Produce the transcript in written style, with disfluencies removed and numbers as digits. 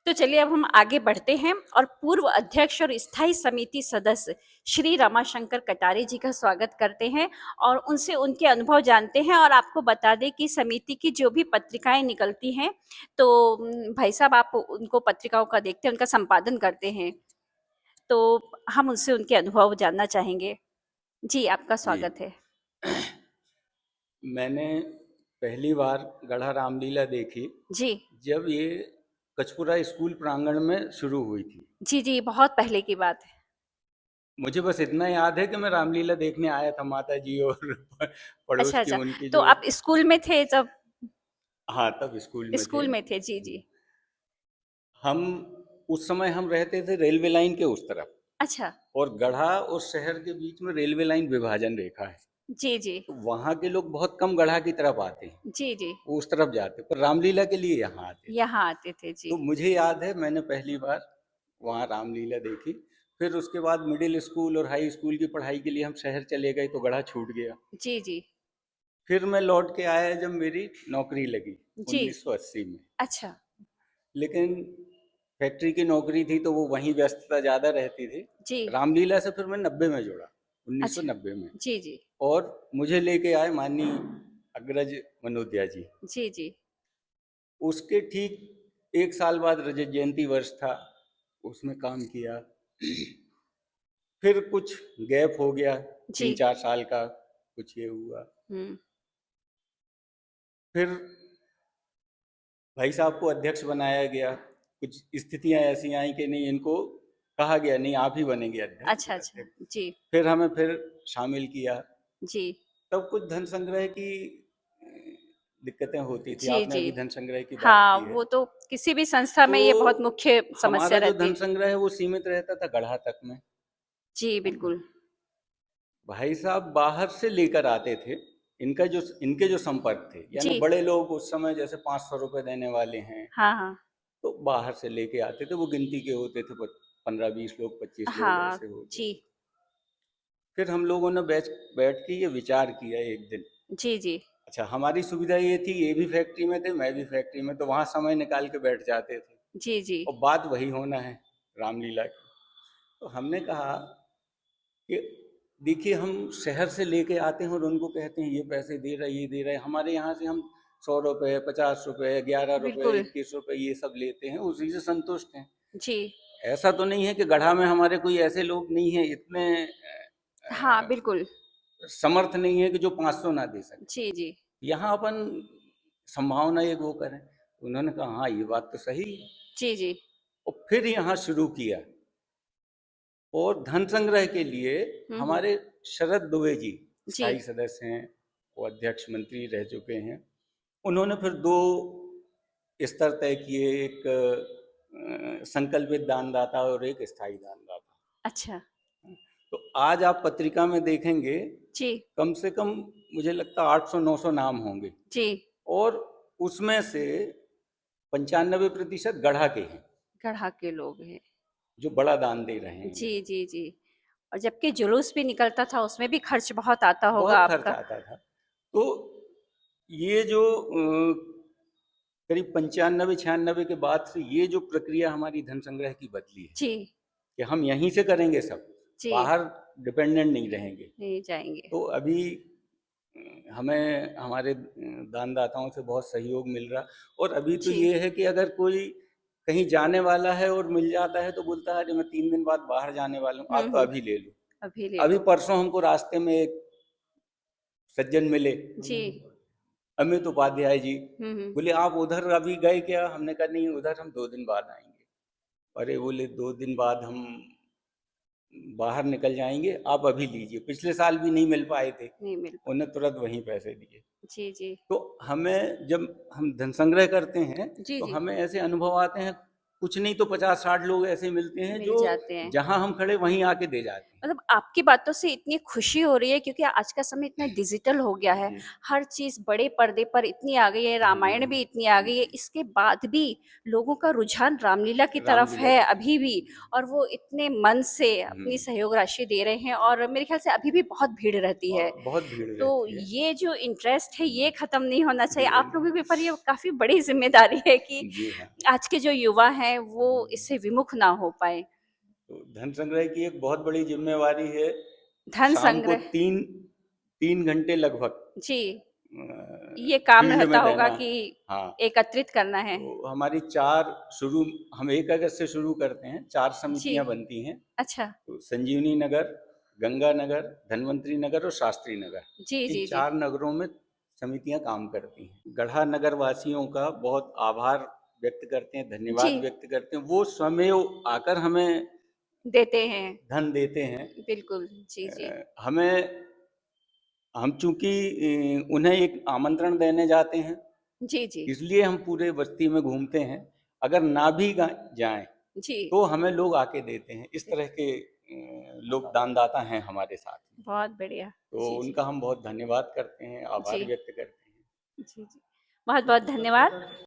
तो चलिए अब हम आगे बढ़ते हैं और पूर्व अध्यक्ष और स्थायी समिति सदस्य श्री रमाशंकर कटारे जी का स्वागत करते हैं और उनसे उनके अनुभव जानते हैं। और आपको बता दें कि समिति की जो भी पत्रिकाएं निकलती हैं तो भाई साहब आप उनको पत्रिकाओं का देखते हैं, उनका संपादन करते हैं, तो हम उनसे उनके अनुभव जानना चाहेंगे। जी, आपका जी। स्वागत है। मैंने पहली बार गढ़ा रामलीला देखी जी जब ये कचपुरा स्कूल प्रांगण में शुरू हुई थी। जी जी, बहुत पहले की बात है। मुझे बस इतना याद है कि मैं रामलीला देखने आया था, माता जी और पड़ोस अच्छा की अच्छा, उनकी तो जो। आप स्कूल में थे जब? हाँ, तब स्कूल में थे। स्कूल में थे, जी जी। हम उस समय हम रहते थे रेलवे लाइन के उस तरफ, अच्छा। और गढ़ा और शहर के बीच में रेलवे लाइन विभाजन रेखा है। जी जी तो वहाँ के लोग बहुत कम गढ़ा की तरफ आते हैं, जी जी, वो उस तरफ जाते, पर रामलीला के लिए यहाँ आते थे। यहाँ आते थे जी। तो मुझे याद है मैंने पहली बार वहाँ रामलीला देखी। फिर उसके बाद मिडिल स्कूल और हाई स्कूल की पढ़ाई के लिए हम शहर चले गए तो गढ़ा छूट गया। जी जी फिर मैं लौट के आया जब मेरी नौकरी लगी जी। 1980 में। अच्छा। लेकिन फैक्ट्री की नौकरी थी तो वो वहीं व्यस्तता ज़्यादा रहती थी। जी। रामलीला से फिर मैं 90 में जुड़ा, अच्छा। 1990 में। जी जी और मुझे लेके आए माननीय अग्रज मनोदया जी। जी जी उसके ठीक एक साल बाद रजत जयंती वर्ष था, उसमें काम किया। फिर कुछ गैप हो गया, जी। 3-4 साल का, कुछ ये हुआ। हम्म। फिर भाई साहब को अध्यक्ष बनाया गया। कुछ स्थितियां ऐसी आई कि नहीं, इनको कहा गया नहीं आप ही बनेंगे अध्यक्ष अच्छा अच्छा। अध्यक्ष। जी फिर हमें फिर शामिल किया। जी तब कुछ धन संग्रह की दिक्कतें होती थी, जी आपने जी। अभी धन संग्रह की बात हाँ, की है। वो तो किसी भी संस्था तो में ये बहुत मुख्य समस्या हमारा जो रहती धन है। संग्रह है वो सीमित रहता था गढ़ा तक में। जी बिल्कुल। भाई साहब बाहर से लेकर आते थे। इनके जो संपर्क थे, यानी जी। बड़े लोग उस समय जैसे 500 रुपये देने वाले हैं, हाँ हाँ। तो बाहर से लेके आते थे। वो गिनती के होते थे, 15-20 लोग, 25 लोग हाँ। ऐसे होते जी थे। फिर हम लोगों ने बैठ बैठ के ये विचार किया एक दिन। जी जी अच्छा, हमारी सुविधा ये थी, ये भी फैक्ट्री में थे, मैं भी फैक्ट्री में, तो वहाँ समय निकाल के बैठ जाते थे जी जी और बात वही होना है, रामलीला की। तो हमने कहा कि देखिए, हम शहर से लेके आते हैं और उनको कहते हैं ये पैसे दे रहे, ये दे रहे, हमारे यहाँ से हम 100 रुपये, 50 रुपये, 11 रुपये, बिल्कुल। 21 रुपये ये सब लेते हैं, उसी से संतुष्ट हैं। जी। ऐसा तो नहीं है कि गढ़ा में हमारे कोई ऐसे लोग नहीं हैं, इतने हाँ बिल्कुल। समर्थ नहीं है कि जो 500 ना दे सके। जी जी यहाँ अपन संभावना एक वो करें। उन्होंने कहा हाँ, ये बात तो सही है। जी जी और फिर यहाँ शुरू किया। और धन संग्रह के लिए हम्म। हमारे शरद दुबे जी जी। स्थायी सदस्य हैं, वो अध्यक्ष मंत्री रह चुके हैं। उन्होंने फिर दो स्तर तय किए, एक संकल्पित दानदाता और एक स्थायी दानदाता। अच्छा। तो आज आप पत्रिका में देखेंगे, जी कम से कम मुझे लगता 800-900 नाम होंगे। जी। और उसमें से 95% गढ़ा के हैं गढ़ा के लोग हैं। जो बड़ा दान दे रहे हैं। जी जी जी। और जबकि जुलूस भी निकलता था, उसमें भी खर्च बहुत आता होगा बहुत खर्च आपका। आता था। तो ये जो करीब 95-96 के बाद से ये जो प्रक्रिया हमारी धन संग्रह की बदली है जी कि हम यहीं से करेंगे सब, जी। बाहर डिपेंडेंट नहीं रहेंगे। नहीं जाएंगे। तो अभी हमें हमारे दानदाताओं से बहुत सहयोग मिल रहा। और अभी तो जी। ये है कि अगर कोई कहीं जाने वाला है और मिल जाता है तो बोलता है अरे मैं 3 दिन बाद बाहर जाने वाला हूँ, आप तो हम्म। अभी ले लो। अभी ले अभी लो। परसों हमको रास्ते में एक सज्जन मिले, जी। अमित उपाध्याय जी। हम्म। बोले आप उधर अभी गए क्या? हमने कहा नहीं, उधर हम 2 दिन बाद आएंगे। अरे बोले 2 दिन बाद हम बाहर निकल जाएंगे, आप अभी लीजिए। पिछले साल भी नहीं मिल पाए थे, नहीं मिल उन्हें तुरंत वहीं पैसे दिए। जी जी तो हमें जब हम धन संग्रह करते हैं जी तो जी। हमें ऐसे अनुभव आते हैं, कुछ नहीं तो 50-60 लोग ऐसे मिलते हैं मिल जो जाते हैं। जहां हम खड़े वहीं आके दे जाते हैं। मतलब आपकी बातों से इतनी खुशी हो रही है क्योंकि आज का समय इतना डिजिटल हो गया है। जी। हर चीज बड़े पर्दे पर इतनी आ गई है, रामायण भी इतनी आ गई है, जी। इसके बाद भी लोगों का रुझान रामलीला की तरफ रामलीला है की अभी भी। और वो इतने मन से अपनी हम्म, सहयोग राशि दे रहे हैं और मेरे ख्याल से अभी भी बहुत भीड़ रहती है। बहुत भीड़ तो रहती है। ये जो इंटरेस्ट है ये खत्म नहीं होना चाहिए ये आप लोगों के ऊपर। ये काफी बड़ी जिम्मेदारी है कि जी हाँ। आज के जो युवा हैं है वो इससे विमुख ना हो पाए। तो धन संग्रह की एक बहुत बड़ी जिम्मेवारी है। धन शाम को संग्रह, 3 घंटे लगभग जी, ये काम फील्ड रहता में होगा रहना। कि हाँ, एकत्रित करना है। तो हमारी हम 1 अगस्त से शुरू करते हैं, 4 जी, समितियां बनती हैं। अच्छा। तो संजीवनी नगर, गंगा नगर, धन्वंतरी नगर और शास्त्री नगर, जी, इन जी, जी। 4 नगरों में समितियां काम करती हैं। गढ़ा नगर वासियों का बहुत आभार व्यक्त करते हैं, जी, धन्यवाद व्यक्त करते हैं। वो स्वमेव आकर हमें देते हैं। धन देते हैं। बिल्कुल, जी, जी। हमें हम चूंकि उन्हें एक आमंत्रण देने जाते हैं, जी, जी, इसलिए हम पूरे बस्ती में घूमते हैं। अगर ना भी जाएं जी। तो हमें लोग आके देते हैं। इस तरह के लोग दानदाता हैं हमारे साथ में। बहुत बढ़िया। तो जी, जी। उनका हम बहुत धन्यवाद करते हैं, आभार जी, व्यक्त करते हैं। जी, जी। बहुत-बहुत धन्यवाद।